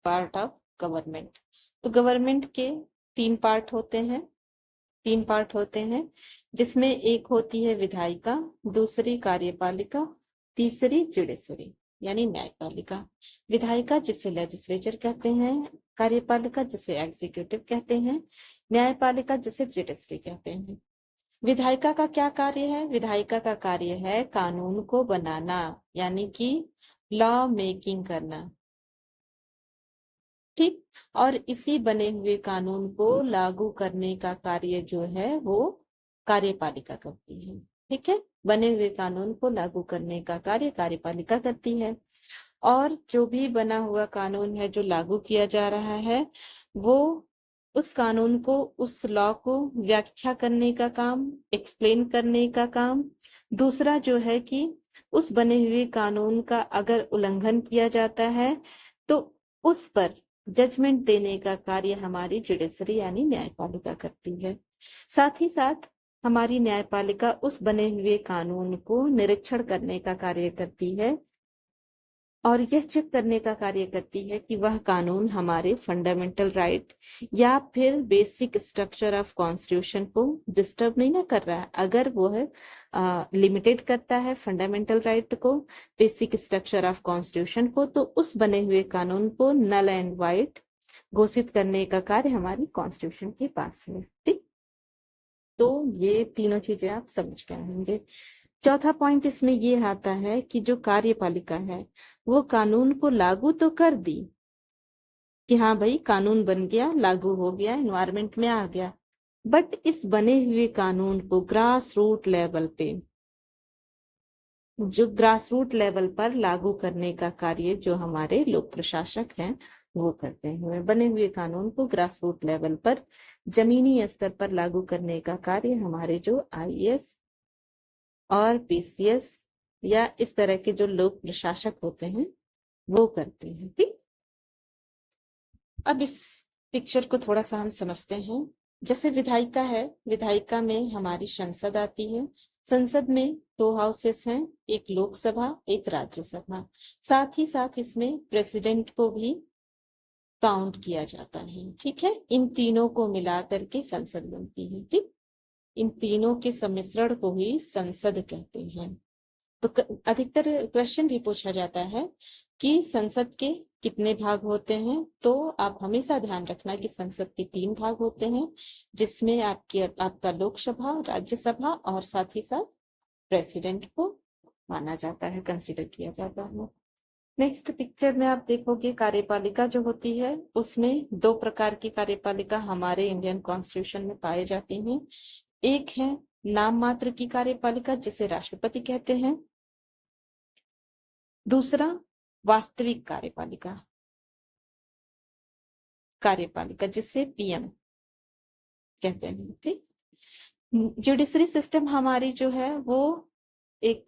Part of government. तो government के तीन पार्ट होते हैं जिसमें एक होती है विधायिका, दूसरी कार्यपालिका, तीसरी जुडिशरी यानी न्यायपालिका। विधायिका जिसे लेजिस्लेचर कहते हैं, कार्यपालिका जिसे एग्जीक्यूटिव कहते हैं, न्यायपालिका जिसे जुडिशरी कहते हैं। विधायिका का क्या कार्य है? विधायिका का कार्य है कानून को बनाना, यानी कि लॉ मेकिंग करना, ठीक। और इसी बने हुए कानून को लागू करने का कार्य जो है वो कार्यपालिका करती है, ठीक है। बने हुए कानून को लागू करने का कार्य कार्यपालिका करती है। और जो भी बना हुआ कानून है जो लागू किया जा रहा है, वो उस कानून को, उस लॉ को व्याख्या करने का काम, एक्सप्लेन करने का काम। दूसरा जो है कि उस बने हुए कानून का अगर उल्लंघन किया जाता है तो उस पर जजमेंट देने का कार्य हमारी जुडिशरी यानी न्यायपालिका करती है। साथ ही साथ हमारी न्यायपालिका उस बने हुए कानून को निरीक्षण करने का कार्य करती है और यह चेक करने का कार्य करती है कि वह कानून हमारे फंडामेंटल राइट या फिर बेसिक स्ट्रक्चर ऑफ कॉन्स्टिट्यूशन को डिस्टर्ब नहीं ना कर रहा है। अगर वो है लिमिटेड करता है फंडामेंटल राइट को, बेसिक स्ट्रक्चर ऑफ कॉन्स्टिट्यूशन को, तो उस बने हुए कानून को नल एंड वाइड घोषित करने का कार्य हमारी कॉन्स्टिट्यूशन के पास है, ठीक। तो ये तीनों चीजें आप समझ गए होंगे। चौथा पॉइंट इसमें ये आता है कि जो कार्यपालिका है वो कानून को लागू तो कर दी कि हाँ भाई कानून बन गया, लागू हो गया, एनवायरमेंट में आ गया, बट इस बने हुए कानून को ग्रास रूट लेवल पे, जो ग्रास रूट लेवल पर लागू करने का कार्य जो हमारे लोक प्रशासक हैं वो करते हैं। बने हुए कानून को ग्रास रूट लेवल पर, जमीनी स्तर पर लागू करने का कार्य हमारे जो आईएएस और पीसीएस या इस तरह के जो लोक प्रशासक होते हैं वो करते हैं, ठीक। अब इस पिक्चर को थोड़ा सा हम समझते हैं। जैसे विधायिका है, विधायिका में हमारी संसद आती है। संसद में दो हाउसेस हैं, एक लोकसभा, एक राज्यसभा। साथ ही साथ इसमें प्रेसिडेंट को भी काउंट किया जाता है, ठीक है। इन तीनों को मिला करके संसद बनती है, ठीक। इन तीनों के सम्मिश्रण को ही संसद कहते हैं। तो अधिकतर क्वेश्चन भी पूछा जाता है कि संसद के कितने भाग होते हैं, तो आप हमेशा ध्यान रखना कि संसद के 3 भाग होते हैं, जिसमें आपका लोकसभा, राज्यसभा और साथ ही साथ प्रेसिडेंट को माना जाता है, कंसिडर किया जाता है। नेक्स्ट पिक्चर में आप देखोगे कार्यपालिका जो होती है, उसमें 2 प्रकार की कार्यपालिका हमारे इंडियन कॉन्स्टिट्यूशन में पाए जाते हैं। एक है नाम मात्र की कार्यपालिका जिसे राष्ट्रपति कहते हैं, दूसरा वास्तविक कार्यपालिका जिसे पीएम कहते हैं, ठीक। जुडिशरी सिस्टम हमारी जो है वो एक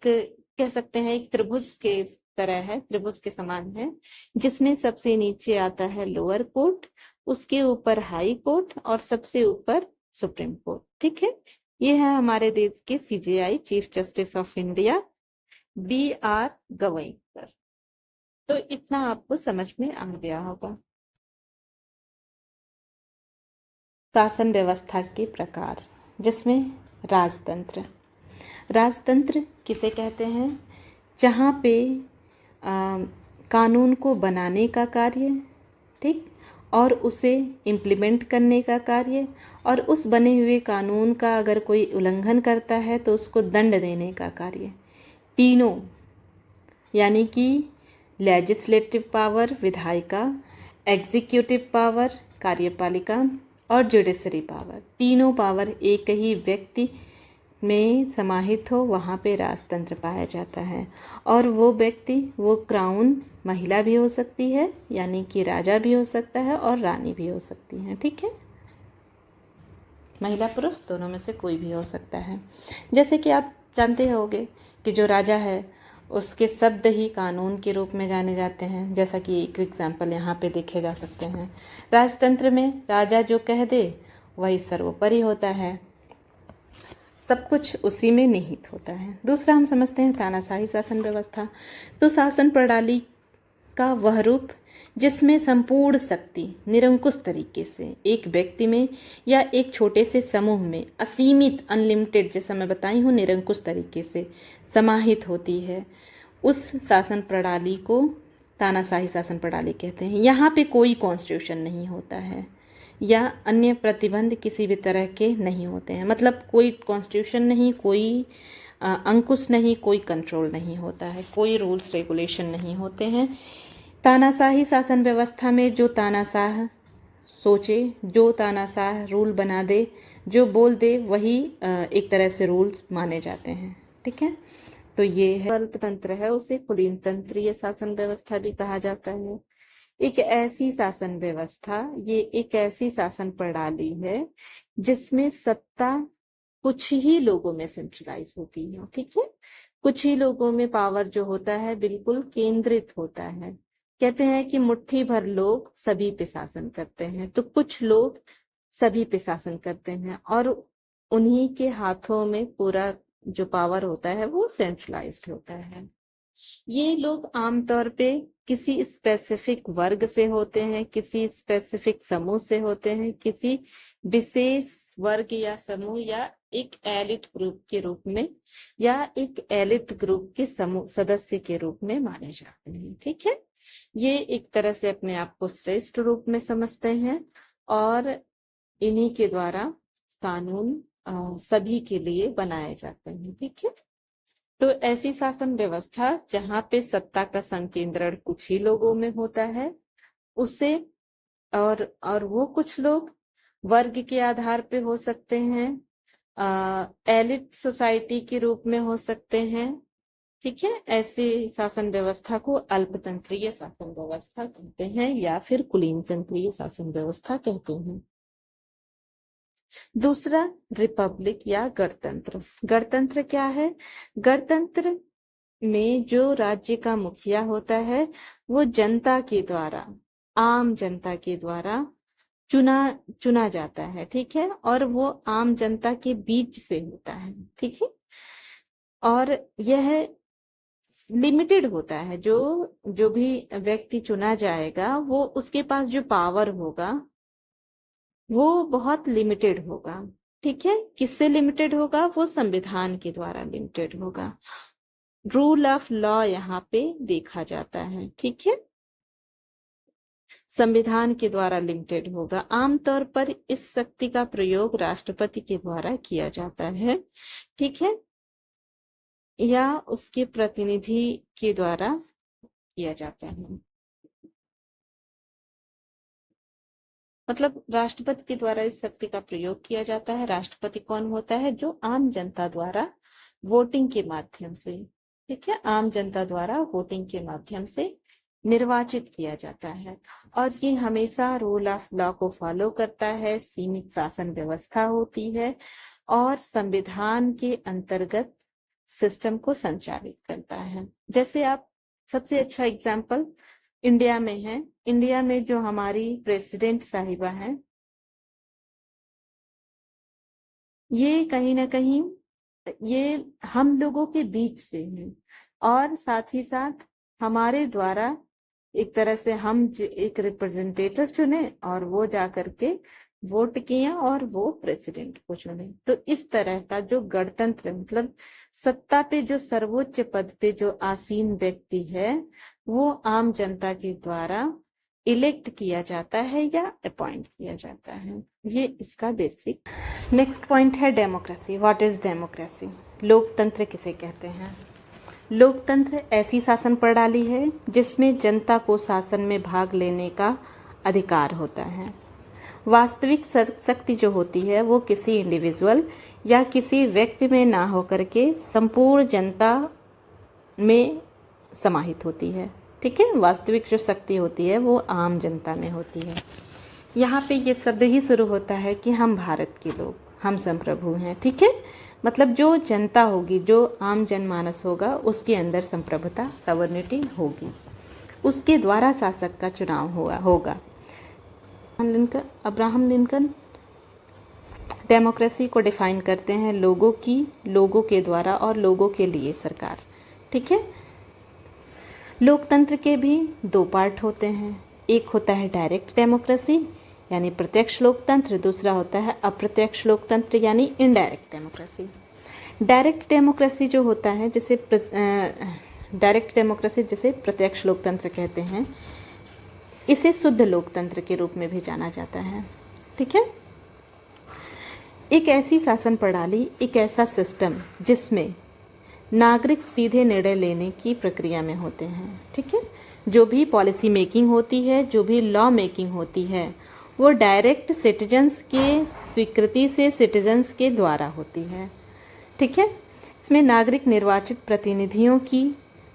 कह सकते हैं एक त्रिभुज के तरह है, त्रिभुज के समान है, जिसमें सबसे नीचे आता है लोअर कोर्ट, उसके ऊपर हाई कोर्ट और सबसे ऊपर सुप्रीम कोर्ट, ठीक है। ये है हमारे देश के CJI, chief justice of India, BR Gavai sir. तो इतना आपको समझ में आ गया होगा। शासन व्यवस्था के प्रकार, जिसमें राजतंत्र, राजतंत्र किसे कहते हैं? जहाँ पे कानून को बनाने का कार्य, ठीक, और उसे इम्प्लीमेंट करने का कार्य, और उस बने हुए कानून का अगर कोई उल्लंघन करता है तो उसको दंड देने का कार्य। तीनों यानी कि लेजिस्लेटिव पावर विधायिका, एग्जीक्यूटिव पावर कार्यपालिका और जुडिशरी पावर, तीनों पावर एक ही व्यक्ति में समाहित हो, वहाँ पे राजतंत्र पाया जाता है। और वो व्यक्ति, वो क्राउन महिला भी हो सकती है, यानी कि राजा भी हो सकता है और रानी भी हो सकती है, ठीक है। महिला पुरुष दोनों में से कोई भी हो सकता है। जैसे कि आप जानते होंगे कि जो राजा है उसके शब्द ही कानून के रूप में जाने जाते हैं, जैसा कि एक एग्जाम्पल यहाँ पे देखे जा सकते हैं। राजतंत्र में राजा जो कह दे वही सर्वोपरि होता है, सब कुछ उसी में निहित होता है। दूसरा हम समझते हैं तानाशाही शासन व्यवस्था। तो शासन प्रणाली का वह रूप जिसमें संपूर्ण शक्ति निरंकुश तरीके से एक व्यक्ति में या एक छोटे से समूह में असीमित अनलिमिटेड, जैसा मैं बताई हूँ, निरंकुश तरीके से समाहित होती है, उस शासन प्रणाली को तानाशाही शासन प्रणाली कहते हैं। यहाँ पे कोई कॉन्स्टिट्यूशन नहीं होता है या अन्य प्रतिबंध किसी भी तरह के नहीं होते हैं। मतलब कोई कॉन्स्टिट्यूशन नहीं, कोई अंकुश नहीं, कोई कंट्रोल नहीं होता है, कोई रूल्स रेगुलेशन नहीं होते हैं। तानाशाही शासन व्यवस्था में जो तानाशाह सोचे, जो तानाशाह रूल बना दे, जो बोल दे, वही एक तरह से रूल्स माने जाते हैं। ठीक है, तो ये है अल्पतंत्र है, उसे कुलीन तंत्रीय शासन व्यवस्था भी कहा जाता है। एक ऐसी शासन व्यवस्था, ये एक ऐसी शासन प्रणाली है जिसमें सत्ता कुछ ही लोगों में सेंट्रलाइज होती है। ठीक है, कुछ ही लोगों में पावर जो होता है बिल्कुल केंद्रित होता है। कहते हैं कि मुट्ठी भर लोग सभी पे शासन करते हैं, तो कुछ लोग सभी पे शासन करते हैं और उन्हीं के हाथों में पूरा जो पावर होता है वो सेंट्रलाइज्ड होता है। ये लोग आमतौर पे किसी स्पेसिफिक वर्ग से होते हैं, किसी स्पेसिफिक समूह से होते हैं, किसी विशेष वर्ग या समूह या एक एलिट ग्रुप के रूप में या एक एलिट ग्रुप के समूह सदस्य के रूप में माने जाते हैं। ठीक है, ये एक तरह से अपने आप को श्रेष्ठ रूप में समझते हैं और इन्हीं के द्वारा कानून सभी के लिए बनाए जाते हैं। ठीक है, तो ऐसी शासन व्यवस्था जहां पे सत्ता का संकेंद्रण कुछ ही लोगों में होता है, उसे और वो कुछ लोग वर्ग के आधार पे हो सकते हैं, एलिट सोसाइटी के रूप में हो सकते हैं। ठीक है, ऐसी शासन व्यवस्था को अल्पतंत्रीय शासन व्यवस्था कहते हैं या फिर कुलीन तंत्रीय शासन व्यवस्था कहते हैं। दूसरा, रिपब्लिक या गणतंत्र। गणतंत्र क्या है? गणतंत्र में जो राज्य का मुखिया होता है वो जनता के द्वारा, आम जनता के द्वारा चुना जाता है। ठीक है, और वो आम जनता के बीच से होता है। ठीक है, और यह लिमिटेड होता है। जो भी व्यक्ति चुना जाएगा वो उसके पास जो पावर होगा वो बहुत लिमिटेड होगा। ठीक है, किससे लिमिटेड होगा? वो संविधान के द्वारा लिमिटेड होगा। रूल ऑफ लॉ यहाँ पे देखा जाता है। ठीक है, संविधान के द्वारा लिमिटेड होगा। आमतौर पर इस शक्ति का प्रयोग राष्ट्रपति के द्वारा किया जाता है। ठीक है, या उसके प्रतिनिधि के द्वारा किया जाता है। मतलब राष्ट्रपति के द्वारा इस शक्ति का प्रयोग किया जाता है। राष्ट्रपति कौन होता है? जो आम जनता द्वारा वोटिंग के माध्यम से, ठीक है, आम जनता द्वारा वोटिंग के माध्यम से निर्वाचित किया जाता है और ये हमेशा रूल ऑफ लॉ को फॉलो करता है। सीमित शासन व्यवस्था होती है और संविधान के अंतर्गत सिस्टम को संचालित करता है। जैसे आप सबसे अच्छा एग्जाम्पल इंडिया में है। इंडिया में जो हमारी प्रेसिडेंट साहिबा हैं, ये कहीं ना कहीं ये हम लोगों के बीच से हैं और साथ ही साथ हमारे द्वारा एक तरह से हम एक रिप्रेजेंटेटिव चुने और वो जा करके वोट किया और वो प्रेसिडेंट को चुने। तो इस तरह का जो गणतंत्र, मतलब सत्ता पे जो सर्वोच्च पद पे जो आसीन व्यक्ति है वो आम जनता के द्वारा इलेक्ट किया जाता है या अपॉइंट किया जाता है। ये इसका बेसिक। नेक्स्ट पॉइंट है डेमोक्रेसी। What is democracy? लोकतंत्र किसे कहते हैं? लोकतंत्र ऐसी शासन प्रणाली है जिसमें जनता को शासन में भाग लेने का अधिकार होता है। वास्तविक शक्ति जो होती है वो किसी इंडिविजुअल या किसी व्यक्ति में ना होकर के संपूर्ण जनता में समाहित होती है। ठीक है, वास्तविक जो शक्ति होती है वो आम जनता में होती है। यहाँ पे ये शब्द ही शुरू होता है कि हम भारत के लोग, हम संप्रभु हैं। ठीक है, मतलब जो जनता होगी, जो आम जनमानस होगा, उसके अंदर संप्रभुता, सवर्निटी होगी, उसके द्वारा शासक का चुनाव होगा। अब्राहम लिंकन डेमोक्रेसी को डिफाइन करते हैं लोगों के द्वारा और लोगों के लिए सरकार। ठीक है, लोकतंत्र के भी दो पार्ट होते हैं, एक होता है डायरेक्ट डेमोक्रेसी यानी प्रत्यक्ष लोकतंत्र, दूसरा होता है अप्रत्यक्ष लोकतंत्र यानी इनडायरेक्ट डेमोक्रेसी। डायरेक्ट डेमोक्रेसी जो होता है जिसे प्रत्यक्ष लोकतंत्र कहते हैं, इसे शुद्ध लोकतंत्र के रूप में भी जाना जाता है। ठीक है, एक ऐसी शासन प्रणाली, एक ऐसा सिस्टम जिसमें नागरिक सीधे निर्णय लेने की प्रक्रिया में होते हैं। ठीक है, जो भी पॉलिसी मेकिंग होती है, जो भी लॉ मेकिंग होती है, वो डायरेक्ट सिटीजन्स के स्वीकृति से सिटीजन्स के द्वारा होती है। ठीक है, इसमें नागरिक निर्वाचित प्रतिनिधियों की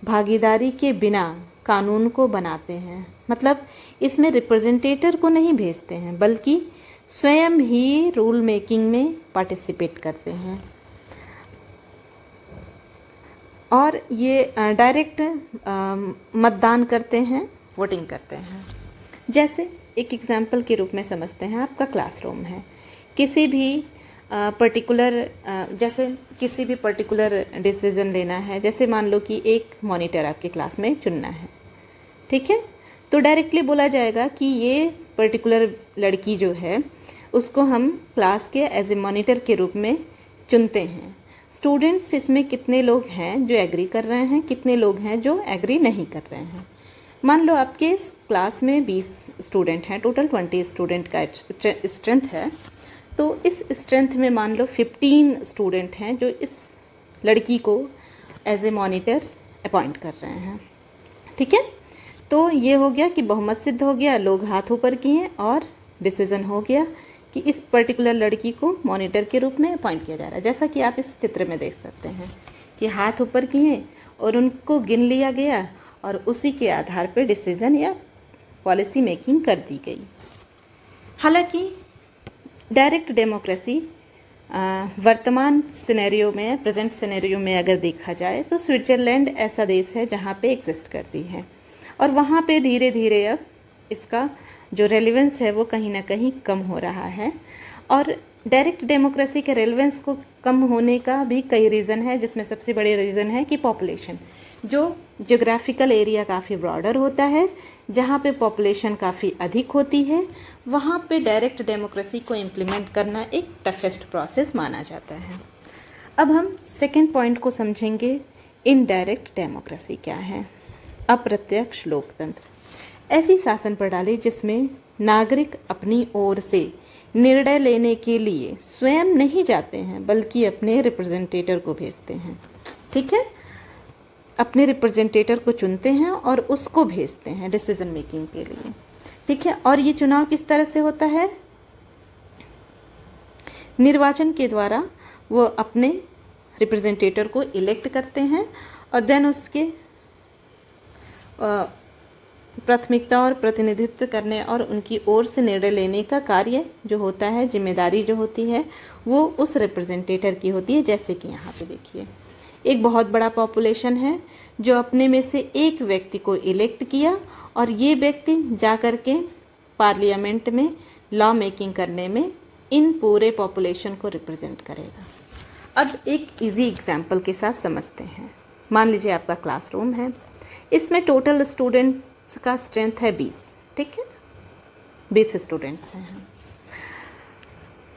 भागीदारी के बिना कानून को बनाते हैं। मतलब इसमें रिप्रेजेंटेटर को नहीं भेजते हैं, बल्कि स्वयं ही रूल मेकिंग में पार्टिसिपेट करते हैं। और ये डायरेक्ट मतदान करते हैं, वोटिंग करते हैं। जैसे एक एग्जाम्पल के रूप में समझते हैं, आपका क्लासरूम है, किसी भी पर्टिकुलर डिसीजन लेना है, जैसे मान लो कि एक मॉनिटर आपके क्लास में चुनना है। ठीक है, तो डायरेक्टली बोला जाएगा कि ये पर्टिकुलर लड़की जो है उसको हम क्लास के एज ए मॉनिटर के रूप में चुनते हैं। स्टूडेंट्स इसमें कितने लोग हैं जो एग्री कर रहे हैं, कितने लोग हैं जो एग्री नहीं कर रहे हैं। मान लो आपके क्लास में 20 स्टूडेंट हैं, टोटल 20 स्टूडेंट का स्ट्रेंथ है, तो इस स्ट्रेंथ में मान लो 15 स्टूडेंट हैं जो इस लड़की को एज ए मॉनिटर अपॉइंट कर रहे हैं। ठीक है, तो ये हो गया कि बहुमत सिद्ध हो गया, लोग हाथ ऊपर किए और डिसीजन हो गया कि इस पर्टिकुलर लड़की को मॉनिटर के रूप में अपॉइंट किया जा रहा है। जैसा कि आप इस चित्र में देख सकते हैं कि हाथ ऊपर किए और उनको गिन लिया गया और उसी के आधार पर डिसीजन या पॉलिसी मेकिंग कर दी गई। हालांकि डायरेक्ट डेमोक्रेसी वर्तमान सिनेरियो में, प्रेजेंट सिनेरियो में अगर देखा जाए तो स्विट्ज़रलैंड ऐसा देश है जहाँ पे एग्जिस्ट करती है, और वहाँ पे धीरे धीरे अब इसका जो रेलेवेंस है वो कहीं ना कहीं कम हो रहा है। और डायरेक्ट डेमोक्रेसी के रेलेवेंस को कम होने का भी कई रीज़न है, जिसमें सबसे बड़े रीज़न है कि पॉपुलेशन, जो ज्योग्राफिकल एरिया काफ़ी ब्रॉडर होता है, जहाँ पे पॉपुलेशन काफ़ी अधिक होती है, वहाँ पे डायरेक्ट डेमोक्रेसी को इम्प्लीमेंट करना एक टफेस्ट प्रोसेस माना जाता है। अब हम सेकेंड पॉइंट को समझेंगे, इनडायरेक्ट डेमोक्रेसी क्या है। अप्रत्यक्ष लोकतंत्र ऐसी शासन प्रणाली जिसमें नागरिक अपनी ओर से निर्णय लेने के लिए स्वयं नहीं जाते हैं, बल्कि अपने रिप्रेजेंटेटर को भेजते हैं। ठीक है, अपने रिप्रेजेंटेटर को चुनते हैं और उसको भेजते हैं डिसीजन मेकिंग के लिए। ठीक है, और ये चुनाव किस तरह से होता है? निर्वाचन के द्वारा वो अपने रिप्रेजेंटेटर को इलेक्ट करते हैं और देन उसके प्राथमिकता और प्रतिनिधित्व करने और उनकी ओर से निर्णय लेने का कार्य जो होता है, जिम्मेदारी जो होती है, वो उस रिप्रेजेंटेटर की होती है। जैसे कि यहाँ पे देखिए, एक बहुत बड़ा पॉपुलेशन है जो अपने में से एक व्यक्ति को इलेक्ट किया और ये व्यक्ति जा कर के पार्लियामेंट में लॉ मेकिंग करने में इन पूरे पॉपुलेशन को रिप्रेजेंट करेगा। अब एक इजी एग्जाम्पल के साथ समझते हैं। मान लीजिए आपका क्लासरूम है, इसमें टोटल स्टूडेंट्स का स्ट्रेंथ है 20। ठीक है, 20 स्टूडेंट्स हैं।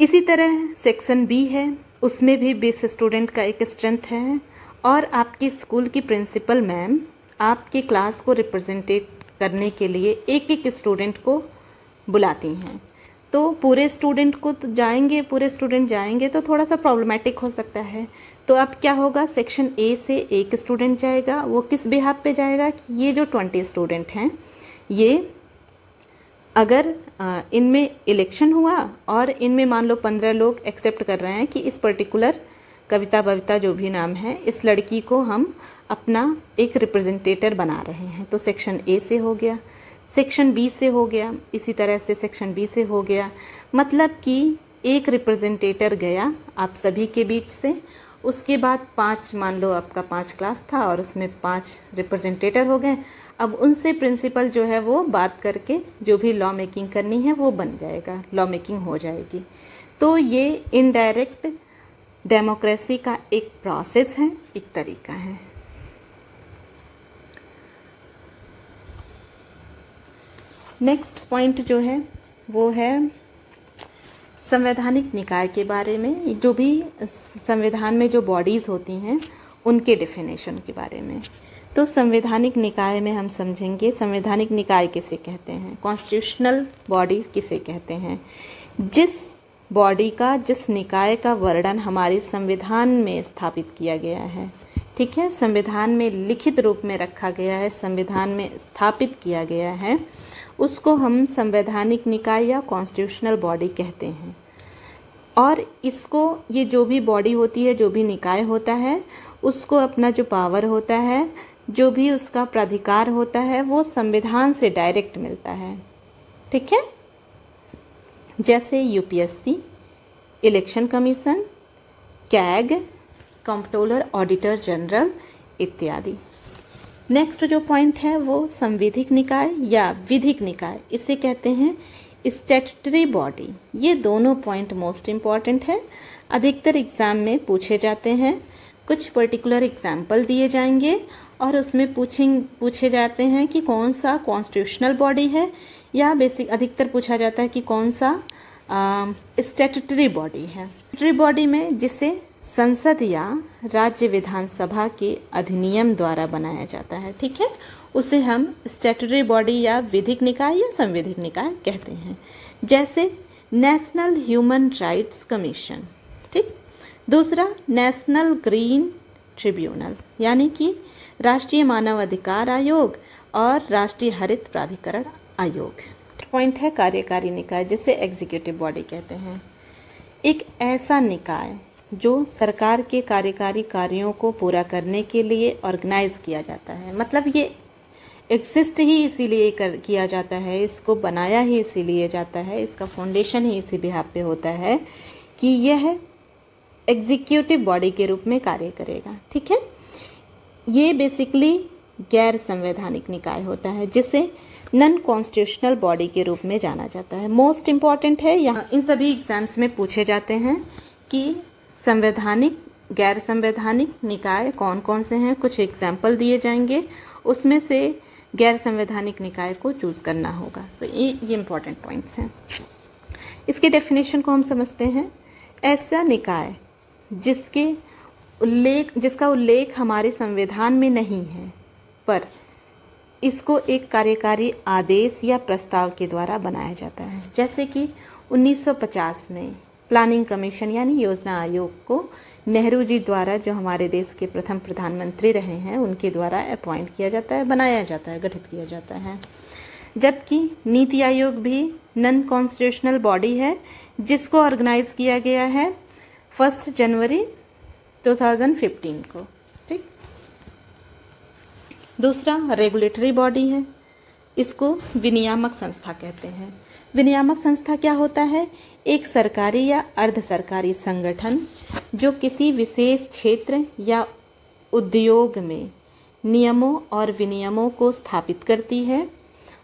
इसी तरह सेक्शन बी है, उसमें भी 20 स्टूडेंट का एक स्ट्रेंथ है, और आपकी स्कूल की प्रिंसिपल मैम आपके क्लास को रिप्रेजेंटेट करने के लिए एक एक स्टूडेंट को बुलाती हैं। तो पूरे स्टूडेंट जाएंगे तो थोड़ा सा प्रॉब्लमेटिक हो सकता है। तो अब क्या होगा, सेक्शन ए से एक स्टूडेंट जाएगा। वो किस बिहाफ पे जाएगा कि ये जो 20 स्टूडेंट हैं, ये अगर इनमें इलेक्शन हुआ और इनमें मान लो 15 लोग एक्सेप्ट कर रहे हैं कि इस पर्टिकुलर कविता बविता जो भी नाम है, इस लड़की को हम अपना एक रिप्रेजेंटेटर बना रहे हैं, तो सेक्शन ए से हो गया, सेक्शन बी से हो गया, इसी तरह से सेक्शन बी से हो गया। मतलब कि एक रिप्रेजेंटेटर गया आप सभी के बीच से, उसके बाद 5, मान लो आपका 5 क्लास था और उसमें 5 रिप्रेजेंटेटर हो गए। अब उनसे प्रिंसिपल जो है वो बात करके जो भी लॉ मेकिंग करनी है वो बन जाएगा, लॉ मेकिंग हो जाएगी। तो ये इनडायरेक्ट डेमोक्रेसी का एक प्रोसेस है, एक तरीका है। नेक्स्ट पॉइंट जो है वो है संवैधानिक निकाय के बारे में। जो भी संविधान में जो बॉडीज़ होती हैं उनके डेफिनेशन के बारे में। तो संवैधानिक निकाय में हम समझेंगे संवैधानिक निकाय किसे कहते हैं, कॉन्स्टिट्यूशनल बॉडी किसे कहते हैं। जिस बॉडी का, जिस निकाय का वर्णन हमारे संविधान में स्थापित किया गया है, ठीक है, संविधान में लिखित रूप में रखा गया है, संविधान में स्थापित किया गया है, उसको हम संवैधानिक निकाय या कॉन्स्टिट्यूशनल बॉडी कहते हैं। और इसको, ये जो भी बॉडी होती है, जो भी निकाय होता है, उसको अपना जो पावर होता है, जो भी उसका प्राधिकार होता है, वो संविधान से डायरेक्ट मिलता है, ठीक है। जैसे UPSC, election commission, CAG, controller, auditor general इत्यादि। नेक्स्ट जो पॉइंट है वो संविधिक निकाय या विधिक निकाय, इसे कहते हैं स्टैट्यूटरी बॉडी। ये दोनों पॉइंट मोस्ट इम्पॉर्टेंट है, अधिकतर एग्जाम में पूछे जाते हैं। कुछ पर्टिकुलर एग्जाम्पल दिए जाएंगे और उसमें पूछे जाते हैं कि कौन सा कॉन्स्टिट्यूशनल बॉडी है, या बेसिक अधिकतर पूछा जाता है कि कौन सा स्टैट्यूटरी बॉडी है। स्टैट्यूटरी बॉडी में जिसे संसद या राज्य विधानसभा के अधिनियम द्वारा बनाया जाता है, ठीक है, उसे हम स्टैट्यूटरी बॉडी या विधिक निकाय या संविधिक निकाय कहते हैं। जैसे नेशनल ह्यूमन राइट्स कमीशन, ठीक। दूसरा नेशनल ग्रीन ट्रिब्यूनल, यानी कि राष्ट्रीय मानव अधिकार आयोग और राष्ट्रीय हरित प्राधिकरण आयोग। पॉइंट है कार्यकारी निकाय, जिसे एग्जीक्यूटिव बॉडी कहते हैं। एक ऐसा निकाय जो सरकार के कार्यकारी कार्यों को पूरा करने के लिए ऑर्गेनाइज किया जाता है। मतलब ये एग्जिस्ट ही इसीलिए किया जाता है, इसको बनाया ही इसीलिए जाता है, इसका फाउंडेशन ही इसी बिहाफ पे होता है कि यह एग्जीक्यूटिव बॉडी के रूप में कार्य करेगा, ठीक है। ये बेसिकली गैर संवैधानिक निकाय होता है, जिसे नॉन कॉन्स्टिट्यूशनल बॉडी के रूप में जाना जाता है। मोस्ट इम्पॉर्टेंट है, यहाँ इन सभी एग्जाम्स में पूछे जाते हैं कि संवैधानिक, गैर संवैधानिक निकाय कौन कौन से हैं। कुछ एग्जाम्पल दिए जाएंगे, उसमें से गैर संवैधानिक निकाय को चूज करना होगा। तो ये इम्पॉर्टेंट पॉइंट्स हैं। इसके डेफिनेशन को हम समझते हैं। ऐसा निकाय जिसका उल्लेख हमारे संविधान में नहीं है, पर इसको एक कार्यकारी आदेश या प्रस्ताव के द्वारा बनाया जाता है। जैसे कि 1950 में प्लानिंग कमीशन यानी योजना आयोग को नेहरू जी द्वारा, जो हमारे देश के प्रथम प्रधानमंत्री रहे हैं, उनके द्वारा अपॉइंट किया जाता है, बनाया जाता है, गठित किया जाता है। जबकि नीति आयोग भी नॉन कॉन्स्टिट्यूशनल बॉडी है, जिसको ऑर्गेनाइज किया गया है 1 जनवरी 2015 को, ठीक। दूसरा रेगुलेटरी बॉडी है, इसको विनियामक संस्था कहते हैं। विनियामक संस्था क्या होता है? एक सरकारी या अर्ध सरकारी संगठन जो किसी विशेष क्षेत्र या उद्योग में नियमों और विनियमों को स्थापित करती है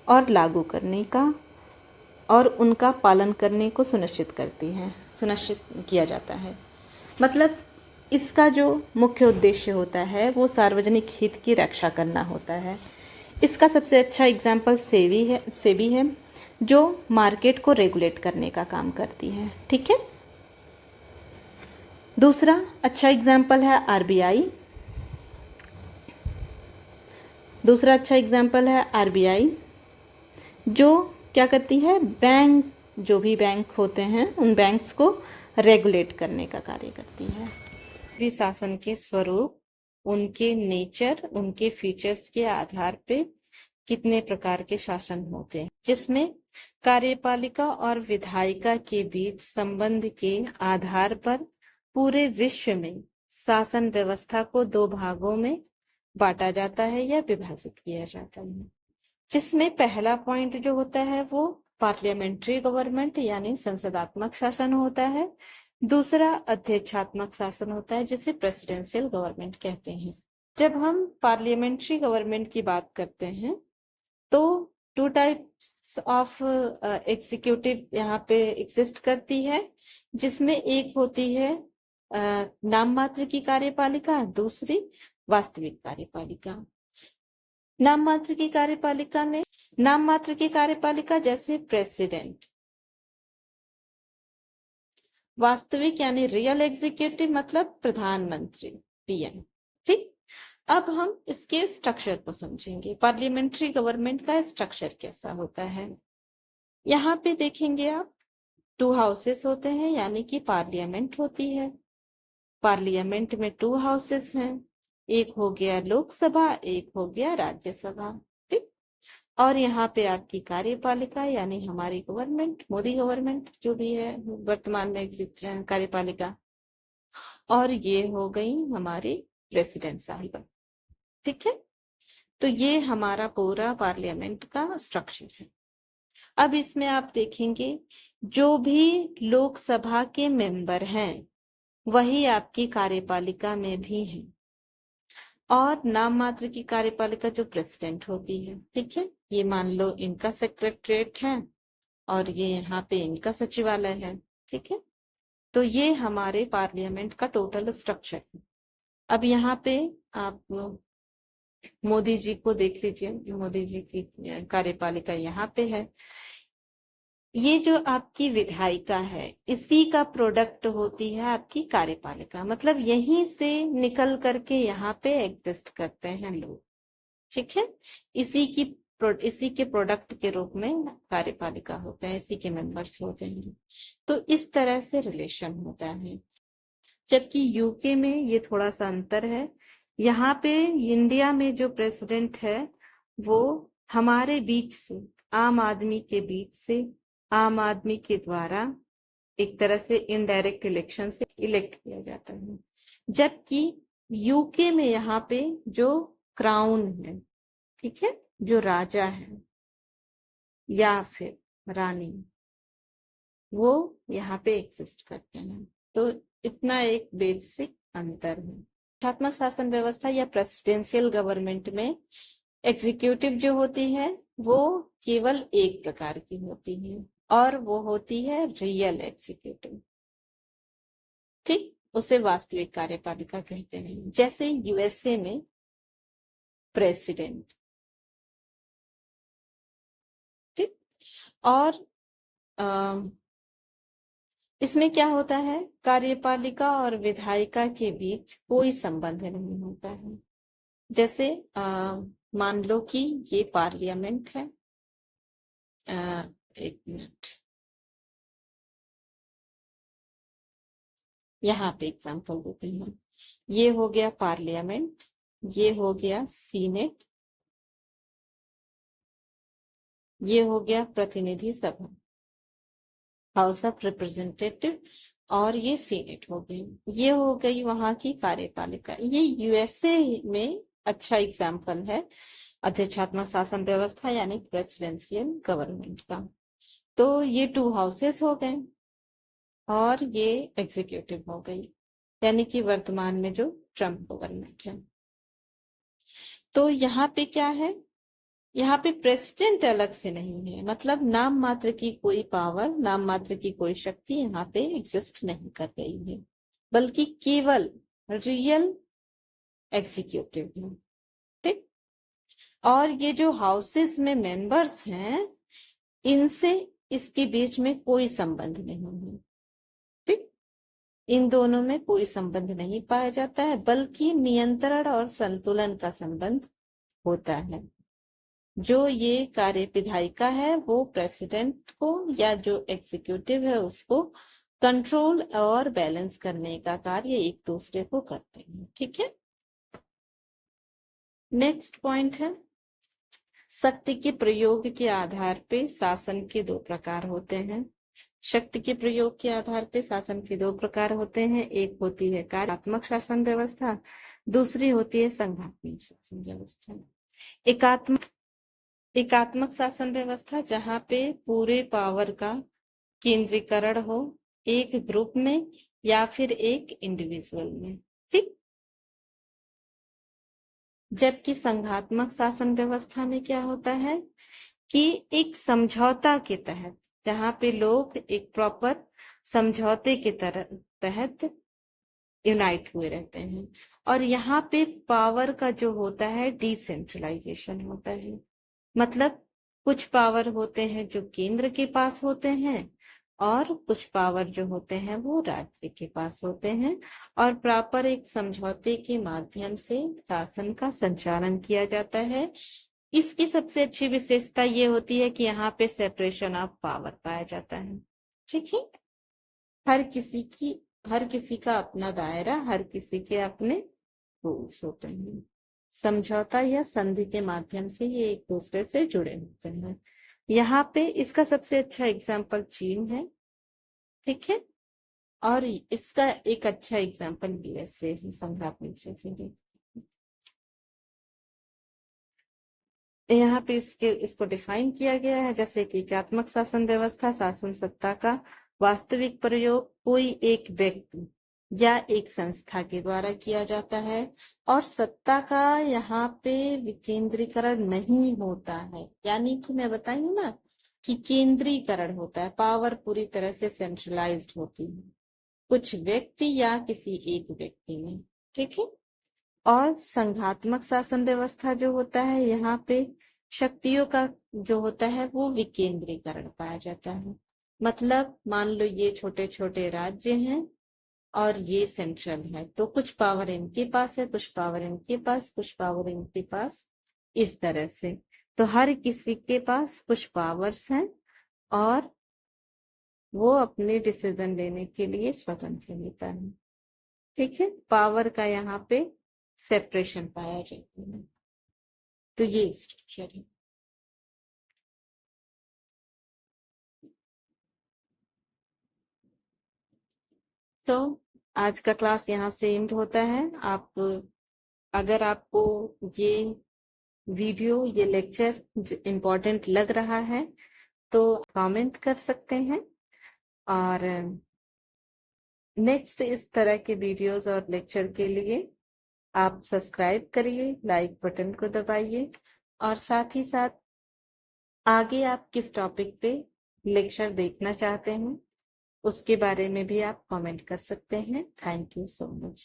और लागू करने का और उनका पालन करने को सुनिश्चित किया जाता है। मतलब इसका जो मुख्य उद्देश्य होता है वो सार्वजनिक हित की रक्षा करना होता है। इसका सबसे अच्छा एग्जाम्पल सेबी है जो मार्केट को रेगुलेट करने का काम करती है, ठीक है। दूसरा अच्छा एग्जाम्पल है आरबीआई। जो क्या करती है? जो भी बैंक होते हैं उन बैंक्स को रेगुलेट करने का कार्य करती है। भी शासन के स्वरूप, उनके नेचर, उनके फीचर्स के आधार पे कितने प्रकार के शासन होते हैं, जिसमें कार्यपालिका और विधायिका के बीच संबंध के आधार पर पूरे विश्व में शासन व्यवस्था को 2 भागों में बांटा जाता है या विभाजित किया जाता है। जिसमें पहला पॉइंट जो होता है वो पार्लियामेंट्री गवर्नमेंट यानी संसदात्मक शासन होता है। दूसरा अध्यक्षात्मक शासन होता है, जिसे प्रेसिडेंशियल गवर्नमेंट कहते हैं। जब हम पार्लियामेंट्री गवर्नमेंट की बात करते हैं तो 2 टाइप्स ऑफ एग्जीक्यूटिव यहाँ पे एग्जिस्ट करती है, जिसमें एक होती है नाम मात्र की कार्यपालिका, दूसरी वास्तविक कार्यपालिका। नाम मात्र की कार्यपालिका में नाम मात्र की कार्यपालिका जैसे प्रेसिडेंट, वास्तविक यानी रियल एग्जीक्यूटिव मतलब प्रधानमंत्री, पीएम। ठीक, अब हम इसके स्ट्रक्चर को समझेंगे। पार्लियामेंट्री गवर्नमेंट का स्ट्रक्चर कैसा होता है। यहाँ पे देखेंगे आप, 2 हाउसेस होते हैं, यानी कि पार्लियामेंट होती है। पार्लियामेंट में 2 हाउसेस हैं, एक हो गया लोकसभा, एक हो गया राज्यसभा। ठीक, और यहाँ पे आपकी कार्यपालिका यानी हमारी गवर्नमेंट, मोदी गवर्नमेंट जो भी है वर्तमान में कार्यपालिका, और ये हो गई हमारी प्रेसिडेंट साहिबा। ठीक है, तो ये हमारा पूरा पार्लियामेंट का स्ट्रक्चर है। अब इसमें आप देखेंगे जो भी लोकसभा के मेंबर हैं वही आपकी कार्यपालिका में भी हैं, और नाम मात्र की कार्यपालिका जो प्रेसिडेंट होती है। ठीक है, ये मान लो इनका सेक्रेटरीट है और ये यहाँ पे इनका सचिवालय है। ठीक है, तो ये हमारे पार्लियामेंट का टोटल स्ट्रक्चर है। अब यहाँ पे आप मोदी जी को देख लीजिए, मोदी जी की कार्यपालिका यहाँ पे है। ये जो आपकी विधायिका है इसी का प्रोडक्ट होती है आपकी कार्यपालिका, मतलब यहीं से निकल करके यहाँ पे एग्जिस्ट करते हैं लोग। ठीक है, इसी के प्रोडक्ट के रूप में कार्यपालिका होते हैं, इसी के मेंबर्स होते हैं। तो इस तरह से रिलेशन होता है। जबकि यूके में ये थोड़ा सा अंतर है। यहाँ पे इंडिया में जो प्रेसिडेंट है वो हमारे बीच से, आम आदमी के बीच से, आम आदमी के द्वारा एक तरह से इनडायरेक्ट इलेक्शन से इलेक्ट किया जाता है। जबकि यूके में यहाँ पे जो क्राउन है, ठीक है, जो राजा है या फिर रानी, वो यहाँ पे एग्जिस्ट करते हैं। तो इतना एक बेसिक अंतर है। संघात्मक शासन व्यवस्था या प्रेसिडेंशियल गवर्नमेंट में एग्जीक्यूटिव जो होती है वो केवल एक प्रकार की होती है, और वो होती है रियल एग्जीक्यूटिव। ठीक, उसे वास्तविक कार्यपालिका कहते हैं। जैसे यूएसए में प्रेसिडेंट। ठीक, और इसमें क्या होता है, कार्यपालिका और विधायिका के बीच कोई संबंध नहीं होता है। जैसे मान लो कि ये पार्लियामेंट है। एक मिनट, यहाँ पे एग्जांपल देते हैं। ये हो गया पार्लियामेंट, ये हो गया सीनेट, ये हो गया प्रतिनिधि सभा, हाउस ऑफ रिप्रेजेंटेटिव, और ये सीनेट हो गई। ये हो गई वहां की कार्यपालिका। ये यूएसए में अच्छा एग्जाम्पल है अध्यक्षात्मक शासन व्यवस्था यानी प्रेसिडेंशियल गवर्नमेंट का। तो ये 2 हाउसेस हो गए और ये एग्जीक्यूटिव हो गई, यानी कि वर्तमान में जो ट्रम्प गवर्नमेंट है। तो यहाँ पे क्या है, यहाँ पे प्रेसिडेंट अलग से नहीं है, मतलब नाम मात्र की कोई पावर, नाम मात्र की कोई शक्ति यहाँ पे एग्जिस्ट नहीं कर रही है, बल्कि केवल रियल एग्जीक्यूटिव है। ठीक, और ये जो हाउसेस में मेंबर्स हैं इनसे इसके बीच में कोई संबंध नहीं है। ठीक, इन दोनों में कोई संबंध नहीं पाया जाता है, बल्कि नियंत्रण और संतुलन का संबंध होता है। जो ये कार्य विधायिका है वो प्रेसिडेंट को या जो एग्जीक्यूटिव है उसको कंट्रोल और बैलेंस करने का कार्य एक दूसरे को करते हैं। ठीक है, नेक्स्ट पॉइंट है, शक्ति के प्रयोग के आधार पे शासन के 2 प्रकार होते हैं। शक्ति के प्रयोग के आधार पे शासन के 2 प्रकार होते हैं। एक होती है कार्यात्मक शासन व्यवस्था, दूसरी होती है संघात्मक शासन व्यवस्था। एकात्मक शासन व्यवस्था जहाँ पे पूरे पावर का केंद्रीकरण हो एक ग्रुप में या फिर एक इंडिविजुअल में। ठीक, जबकि संघात्मक शासन व्यवस्था में क्या होता है कि एक समझौता के तहत, जहाँ पे लोग एक प्रॉपर समझौते के तहत यूनाइट हुए रहते हैं। और यहाँ पे पावर का जो होता है डिसेंट्रलाइजेशन होता है, मतलब कुछ पावर होते हैं जो केंद्र के पास होते हैं और कुछ पावर जो होते हैं वो राज्य के पास होते हैं, और प्रॉपर एक समझौते के माध्यम से शासन का संचालन किया जाता है। इसकी सबसे अच्छी विशेषता ये होती है कि यहाँ पे सेपरेशन ऑफ पावर पाया जाता है। ठीक है, हर किसी की हर किसी का अपना दायरा, हर किसी के अपने रूल्स होते हैं। समझौता या संधि के माध्यम से ये एक दूसरे से जुड़े होते हैं। यहाँ पे इसका सबसे अच्छा एग्जाम्पल चीन है। ठीक है, और इसका एक अच्छा एग्जाम्पल यूएसए है, संघात्मक संधि। यहाँ पे इसको डिफाइन किया गया है जैसे कि एकात्मक शासन व्यवस्था, शासन सत्ता का वास्तविक प्रयोग कोई एक व्यक्ति या एक संस्था के द्वारा किया जाता है, और सत्ता का यहाँ पे विकेंद्रीकरण नहीं होता है। यानी कि मैं बताई हूँ ना कि केंद्रीकरण होता है, पावर पूरी तरह से सेंट्रलाइज्ड होती है कुछ व्यक्ति या किसी एक व्यक्ति में। ठीक है, और संघात्मक शासन व्यवस्था जो होता है यहाँ पे शक्तियों का जो होता है वो विकेंद्रीकरण पाया जाता है। मतलब मान लो ये छोटे छोटे राज्य हैं और ये सेंट्रल है, तो कुछ पावर इनके पास है, कुछ पावर इनके पास, कुछ पावर इनके पास, इस तरह से। तो हर किसी के पास कुछ पावर्स हैं और वो अपने डिसीजन लेने के लिए स्वतंत्र होता है। ठीक है, पावर का यहाँ पे सेपरेशन पाया जाता है। तो ये स्ट्रक्चर है। तो आज का क्लास यहाँ से एंड होता है। आप अगर आपको ये वीडियो, ये लेक्चर इम्पोर्टेंट लग रहा है तो कमेंट कर सकते हैं, और नेक्स्ट इस तरह के वीडियोस और लेक्चर के लिए आप सब्सक्राइब करिए, लाइक बटन को दबाइए, और साथ ही साथ आगे आप किस टॉपिक पे लेक्चर देखना चाहते हैं उसके बारे में भी आप कमेंट कर सकते हैं। Thank you so much.